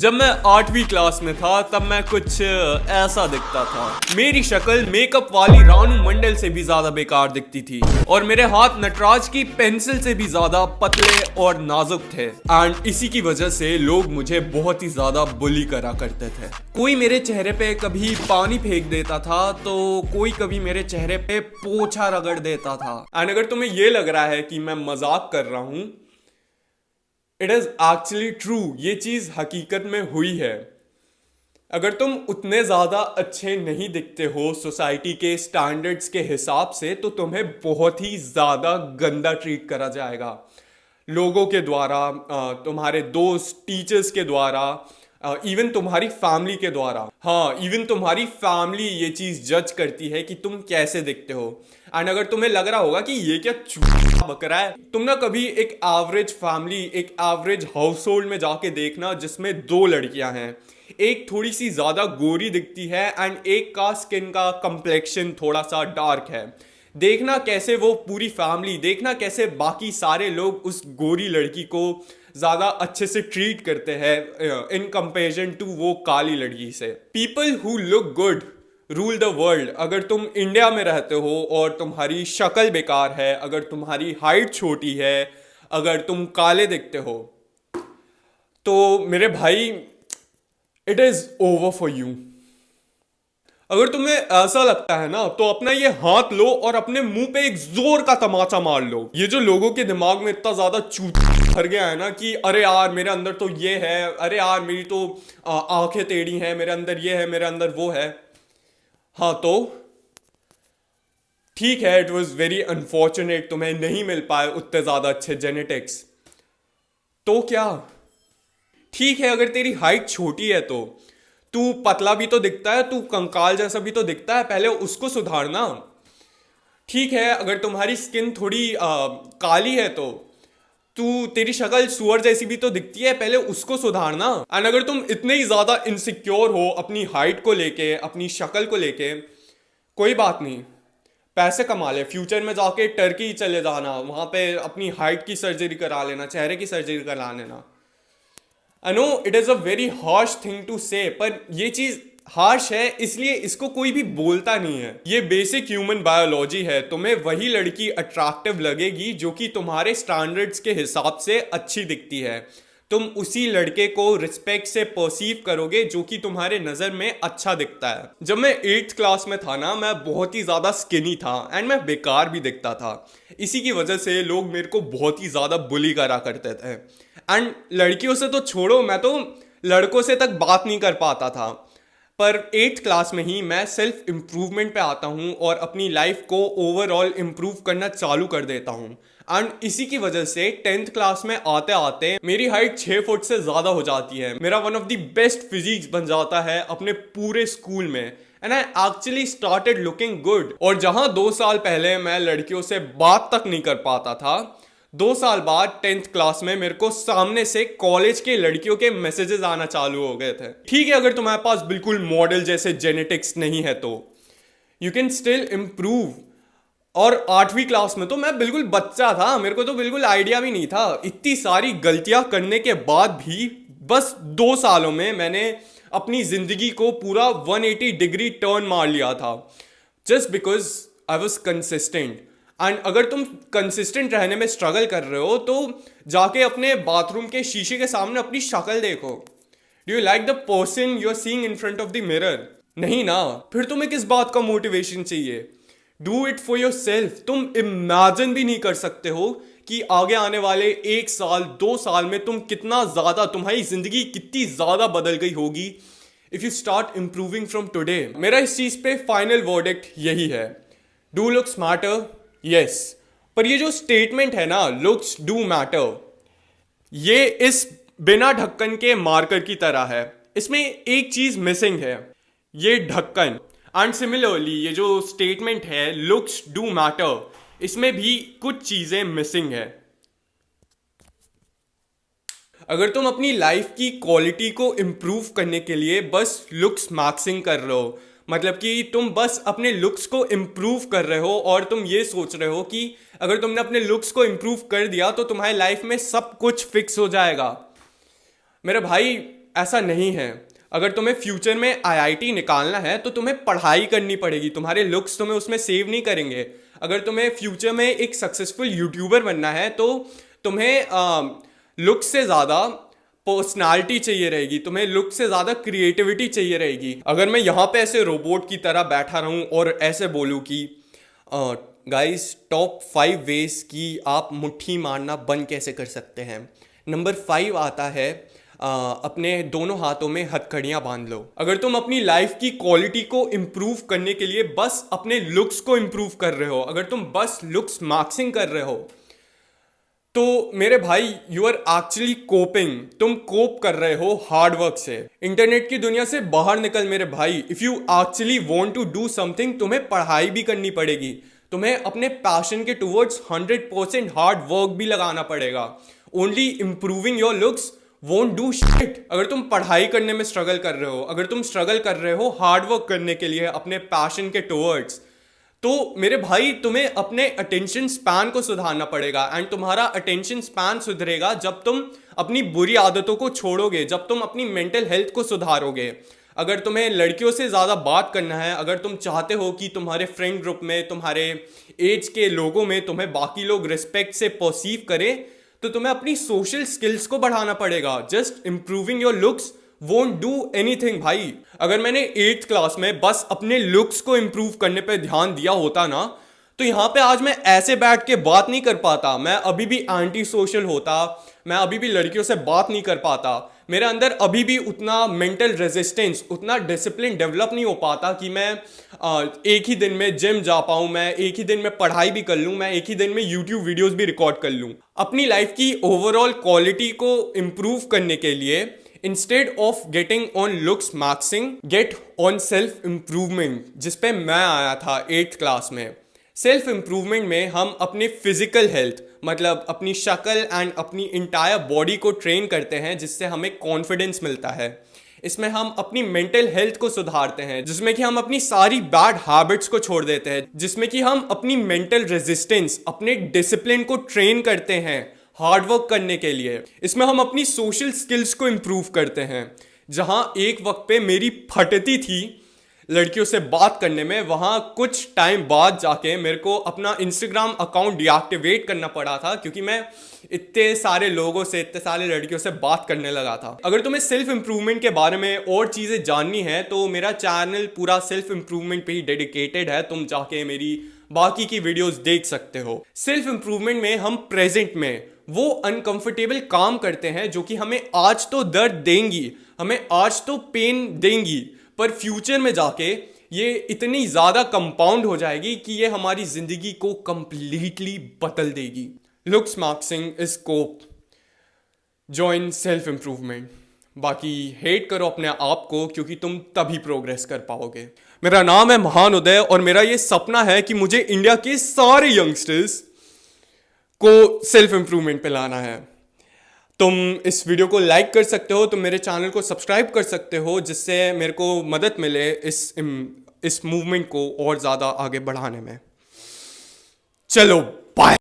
जब मैं 8वीं क्लास में था तब मैं कुछ ऐसा दिखता था। मेरी शक्ल मेकअप वाली रानू मंडल से भी ज्यादा बेकार दिखती थी और मेरे हाथ नटराज की पेंसिल से भी ज्यादा पतले और नाजुक थे। एंड इसी की वजह से लोग मुझे बहुत ही ज्यादा बुली करा करते थे। कोई मेरे चेहरे पे कभी पानी फेंक देता था तो कोई कभी मेरे चेहरे पे पोछा रगड़ देता था। एंड अगर तुम्हें ये लग रहा है कि मैं मजाक कर रहा हूं, इट इज एक्चुअली ट्रू। ये चीज हकीकत में हुई है। अगर तुम उतने ज्यादा अच्छे नहीं दिखते हो सोसाइटी के स्टैंडर्ड्स के हिसाब से तो तुम्हें बहुत ही ज्यादा गंदा ट्रीट करा जाएगा लोगों के द्वारा, तुम्हारे दोस्त, टीचर्स के द्वारा, इवन तुम्हारी फैमिली के द्वारा। हाँ, इवन तुम्हारी फैमिली ये चीज जज करती है कि तुम कैसे दिखते हो। एंड अगर तुम्हें लग रहा होगा कि ये क्या चूतिया बकरा है, तुम ना कभी एक एवरेज फैमिली, एक एवरेज हाउस होल्ड में जाके देखना जिसमें 2 लड़कियां हैं। एक थोड़ी सी ज्यादा गोरी दिखती है एंड एक का स्किन का कंप्लेक्शन थोड़ा सा डार्क है। देखना कैसे वो पूरी फैमिली, देखना कैसे बाकी सारे लोग उस गोरी लड़की को ज्यादा अच्छे से ट्रीट करते हैं इन कंपेरिजन टू वो काली लड़की से। People who look good rule the world. अगर तुम इंडिया में रहते हो और तुम्हारी शक्ल बेकार है, अगर तुम्हारी हाइट छोटी है, अगर तुम काले दिखते हो, तो मेरे भाई it is over for you. अगर तुम्हें ऐसा लगता है ना तो अपना ये हाथ लो और अपने मुंह पे एक जोर का तमाचा मार लो। ये जो लोगों के दिमाग में इतना ज्यादा चूत भर गया है ना कि अरे यार मेरे अंदर तो ये है, अरे यार मेरी तो आंखें टेढ़ी हैं, मेरे अंदर ये है, मेरे अंदर वो है। हाँ तो ठीक है, इट वॉज वेरी अनफॉर्चुनेट तुम्हें नहीं मिल पाए उतने ज्यादा अच्छे जेनेटिक्स। तो क्या ठीक है, अगर तेरी हाइट छोटी है तो तू पतला भी तो दिखता है, तू कंकाल जैसा भी तो दिखता है, पहले उसको सुधारना। ठीक है, अगर तुम्हारी स्किन थोड़ी काली है तो तेरी शक्ल सुअर जैसी भी तो दिखती है, पहले उसको सुधारना। एंड अगर तुम इतने ही ज्यादा इनसिक्योर हो अपनी हाइट को लेके, अपनी शक्ल को लेके, कोई बात नहीं, पैसे कमा ले, फ्यूचर में जाके टर्की चले जाना, वहां पे अपनी हाइट की सर्जरी करा लेना, चेहरे की सर्जरी करा लेना। I know it is a very harsh thing to say, पर ये चीज हार्श है इसलिए इसको कोई भी बोलता नहीं है। ये बेसिक ह्यूमन बायोलॉजी है। तुम्हें वही लड़की अट्रैक्टिव लगेगी जो कि तुम्हारे स्टैंडर्ड्स के हिसाब से अच्छी दिखती है। तुम उसी लड़के को रिस्पेक्ट से परसीव करोगे जो कि तुम्हारे नजर में अच्छा दिखता है। जब मैं 8th क्लास में था ना, मैं बहुत ही ज्यादा स्किनी था एंड मैं बेकार भी दिखता था। इसी की वजह से लोग मेरे को बहुत ही ज्यादा बुली करा करते थे। एंड लड़कियों से तो छोड़ो, मैं तो लड़कों से तक बात नहीं कर पाता था। पर 8th क्लास में ही मैं सेल्फ इम्प्रूवमेंट पे आता हूँ और अपनी लाइफ को ओवरऑल इम्प्रूव करना चालू कर देता हूँ। एंड इसी की वजह से 10th क्लास में आते आते मेरी हाइट 6 फुट से ज्यादा हो जाती है। मेरा one of the best physics बन जाता है अपने पूरे स्कूल में। And I actually started looking good. और जहां 2 साल पहले मैं लड़कियों से बात तक नहीं कर पाता था, 2 साल बाद 10th क्लास में मेरे को सामने से कॉलेज के लड़कियों के मैसेजेस आना चालू हो गए थे। ठीक है, अगर तुम्हारे पास बिल्कुल मॉडल जैसे जेनेटिक्स नहीं है तो यू कैन स्टिल इम्प्रूव। और 8वीं क्लास में तो मैं बिल्कुल बच्चा था, मेरे को तो बिल्कुल आइडिया भी नहीं था। इतनी सारी गलतियां करने के बाद भी बस 2 सालों में मैंने अपनी जिंदगी को पूरा 180 डिग्री टर्न मार लिया था, just because I was consistent. And अगर तुम कंसिस्टेंट रहने में स्ट्रगल कर रहे हो तो जाके अपने बाथरूम के शीशे के सामने अपनी शक्ल देखो। Do you like the person you are seeing in front of the mirror? नहीं ना, फिर तुम्हें किस बात का मोटिवेशन चाहिए? Do it for yourself. तुम इमेजिन भी नहीं कर सकते हो कि आगे आने वाले 1 साल 2 साल में तुम कितना ज्यादा, तुम्हारी जिंदगी कितनी ज्यादा बदल गई होगी if you start improving from today. मेरा इस चीज पे फाइनल वर्डिक्ट यही है, डू लुक्स मैटर, यस। पर ये जो स्टेटमेंट है ना, लुक्स डू मैटर, ये इस बिना ढक्कन के मार्कर की तरह है। इसमें एक चीज मिसिंग है, ये ढक्कन। एंड सिमिलरली ये जो स्टेटमेंट है लुक्स डू मैटर, इसमें भी कुछ चीजें मिसिंग है। अगर तुम अपनी लाइफ की क्वालिटी को इंप्रूव करने के लिए बस लुक्स मैक्सिंग कर रहे हो, मतलब कि तुम बस अपने लुक्स को इंप्रूव कर रहे हो और तुम ये सोच रहे हो कि अगर तुमने अपने लुक्स को इंप्रूव कर दिया तो तुम्हारी लाइफ में सब कुछ फिक्स हो जाएगा, मेरे भाई ऐसा नहीं है। अगर तुम्हें फ्यूचर में आईआईटी निकालना है तो तुम्हें पढ़ाई करनी पड़ेगी, तुम्हारे लुक्स तुम्हें उसमें सेव नहीं करेंगे। अगर तुम्हें फ्यूचर में एक सक्सेसफुल यूट्यूबर बनना है तो तुम्हें लुक्स से ज़्यादा पर्सनालिटी चाहिए रहेगी, तुम्हें लुक से ज़्यादा क्रिएटिविटी चाहिए रहेगी। अगर मैं यहाँ पे ऐसे रोबोट की तरह बैठा रहूँ और ऐसे बोलूँ कि गाइस टॉप 5 वेज कि आप मुट्ठी मारना बंद कैसे कर सकते हैं, नंबर 5 आता है अपने दोनों हाथों में हथकड़ियाँ बांध लो। अगर तुम अपनी लाइफ की क्वालिटी को इम्प्रूव करने के लिए बस अपने लुक्स को इम्प्रूव कर रहे हो, अगर तुम बस लुक्स मार्क्सिंग कर रहे हो, तो मेरे भाई यू आर एक्चुअली कोपिंग, तुम कोप कर रहे हो हार्ड वर्क से। इंटरनेट की दुनिया से बाहर निकल मेरे भाई। If you actually want to do something, तुम्हें पढ़ाई भी करनी पड़ेगी, तुम्हें अपने पैशन के टुवर्ड्स 100% हार्ड वर्क भी लगाना पड़ेगा। Only improving your looks won't do shit. अगर तुम पढ़ाई करने में स्ट्रगल कर रहे हो, अगर तुम स्ट्रगल कर रहे हो हार्ड वर्क करने के लिए अपने पैशन के टुवर्ड्स, तो मेरे भाई तुम्हें अपने अटेंशन स्पैन को सुधारना पड़ेगा। एंड तुम्हारा अटेंशन स्पैन सुधरेगा जब तुम अपनी बुरी आदतों को छोड़ोगे, जब तुम अपनी मेंटल हेल्थ को सुधारोगे। अगर तुम्हें लड़कियों से ज़्यादा बात करना है, अगर तुम चाहते हो कि तुम्हारे फ्रेंड ग्रुप में, तुम्हारे एज के लोगों में तुम्हें बाकी लोग रिस्पेक्ट से परसीव करें, तो तुम्हें अपनी सोशल स्किल्स को बढ़ाना पड़ेगा। Just improving your looks won't do anything भाई। अगर मैंने 8th क्लास में बस अपने लुक्स को इंप्रूव करने पे ध्यान दिया होता ना, तो यहाँ पे आज मैं ऐसे बैठ के बात नहीं कर पाता, मैं अभी भी एंटी सोशल होता, मैं अभी भी लड़कियों से बात नहीं कर पाता, मेरे अंदर अभी भी उतना मेंटल रेजिस्टेंस, उतना डिसिप्लिन डेवलप नहीं हो पाता कि मैं एक ही दिन में जिम जा पाऊँ, मैं एक ही दिन में पढ़ाई भी कर लूँ, मैं एक ही दिन में यूट्यूब वीडियोज़ भी रिकॉर्ड कर लूँ। अपनी लाइफ की ओवरऑल क्वालिटी को इम्प्रूव करने के लिए instead of getting on looks maxxing, get on self improvement, जिसपे मैं आया था 8th क्लास में। सेल्फ इम्प्रूवमेंट में हम अपने फिजिकल हेल्थ, मतलब अपनी शक्ल एंड अपनी इंटायर बॉडी को ट्रेन करते हैं, जिससे हमें कॉन्फिडेंस मिलता है। इसमें हम अपनी मेंटल हेल्थ को सुधारते हैं, जिसमें कि हम अपनी सारी बैड हैबिट्स को छोड़ देते हैं, जिसमें कि हम अपनी मेंटल रेजिस्टेंस, अपने डिसिप्लिन को ट्रेन करते हैं हार्ड वर्क करने के लिए। इसमें हम अपनी सोशल स्किल्स को इम्प्रूव करते हैं। जहां एक वक्त पे मेरी फटती थी लड़कियों से बात करने में, वहां कुछ टाइम बाद जाके मेरे को अपना इंस्टाग्राम अकाउंट डीएक्टिवेट करना पड़ा था, क्योंकि मैं इतने सारे लोगों से, इतने सारे लड़कियों से बात करने लगा था। अगर तुम्हें सेल्फ इंप्रूवमेंट के बारे में और चीज़ें जाननी है तो मेरा चैनल पूरा सेल्फ इंप्रूवमेंट पे ही डेडिकेटेड है, तुम जाके मेरी बाकी की वीडियोस देख सकते हो। सेल्फ इंप्रूवमेंट में हम प्रेजेंट में वो अनकंफर्टेबल काम करते हैं जो कि हमें आज तो दर्द देंगी, हमें आज तो पेन देंगी, पर फ्यूचर में जाके ये इतनी ज़्यादा कंपाउंड हो जाएगी कि ये हमारी ज़िंदगी को कंप्लीटली बदल देगी। Looks maxxing is scope, join self improvement. बाकी हेट करो अपने आप को, क्योंकि तुम तभी प्रोग्रेस कर पाओगे। मेरा नाम है महान उदय और मेरा ये सपना है कि मुझे इंडिया के सारे यंगस्टर्स को सेल्फ इंप्रूवमेंट पे लाना है। तुम इस वीडियो को लाइक कर सकते हो, तुम मेरे चैनल को सब्सक्राइब कर सकते हो, जिससे मेरे को मदद मिले इस मूवमेंट को और ज़्यादा आगे बढ़ाने में। चलो